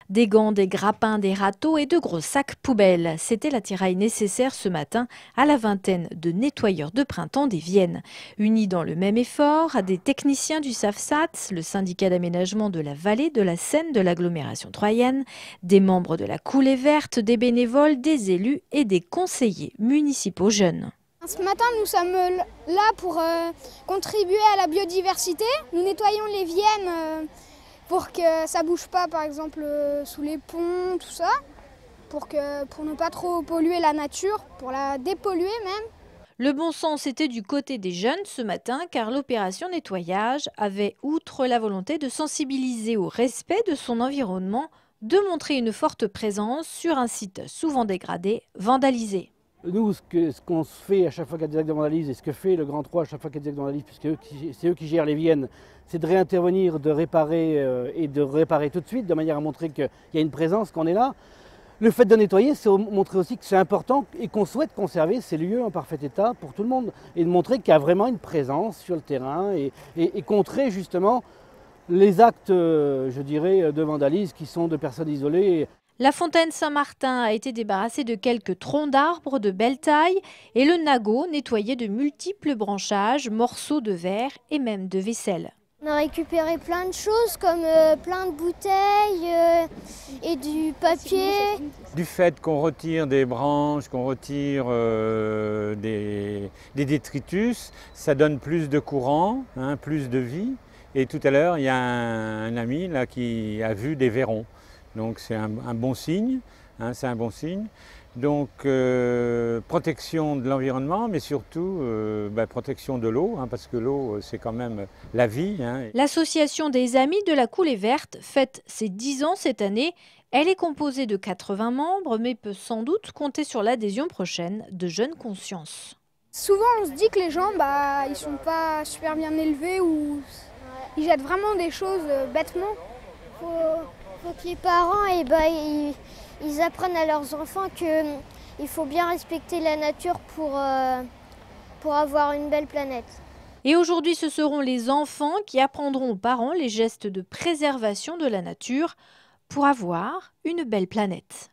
Des gants, des grappins, des râteaux et de gros sacs poubelles. C'était l'attirail nécessaire ce matin à la vingtaine de nettoyeurs de printemps des Viennes. Unis dans le même effort, à des techniciens du SAFSAT, le syndicat d'aménagement de la vallée de la Seine de l'agglomération troyenne, des membres de la Coulée Verte, des bénévoles, des élus et des conseillers municipaux jeunes. Ce matin, nous sommes là pour contribuer à la biodiversité. Nous nettoyons les Viennes pour que ça ne bouge pas, par exemple, sous les ponts, tout ça, pour ne pas trop polluer la nature, pour la dépolluer même. Le bon sens était du côté des jeunes ce matin, car l'opération nettoyage avait, outre la volonté de sensibiliser au respect de son environnement, de montrer une forte présence sur un site souvent dégradé, vandalisé. Nous, ce qu'on se fait à chaque fois qu'il y a des actes de vandalisme, et ce que fait le Grand 3 à chaque fois qu'il y a des actes de vandalisme, puisque c'est eux qui gèrent les Viennes, c'est de réintervenir, de réparer et de réparer tout de suite, de manière à montrer qu'il y a une présence, qu'on est là. Le fait de nettoyer, c'est montrer aussi que c'est important et qu'on souhaite conserver ces lieux en parfait état pour tout le monde. Et de montrer qu'il y a vraiment une présence sur le terrain et contrer justement les actes, je dirais, de vandalisme qui sont de personnes isolées. La fontaine Saint-Martin a été débarrassée de quelques troncs d'arbres de belle taille et le Nago nettoyé de multiples branchages, morceaux de verre et même de vaisselle. On a récupéré plein de choses comme plein de bouteilles et du papier. Du fait qu'on retire des branches, qu'on retire des détritus, ça donne plus de courant, hein, plus de vie. Et tout à l'heure, il y a un ami là, qui a vu des verrons. Donc c'est un bon signe, hein, c'est un bon signe. Donc protection de l'environnement, mais surtout protection de l'eau, hein, parce que l'eau c'est quand même la vie. Hein. L'association des Amis de la Coulée Verte fête ses 10 ans cette année. Elle est composée de 80 membres, mais peut sans doute compter sur l'adhésion prochaine de jeunes consciences. Souvent on se dit que les gens ils sont pas super bien élevés ou ils jettent vraiment des choses bêtement. Faut que les parents ils apprennent à leurs enfants qu'il faut bien respecter la nature pour avoir une belle planète. Et aujourd'hui, ce seront les enfants qui apprendront aux parents les gestes de préservation de la nature pour avoir une belle planète.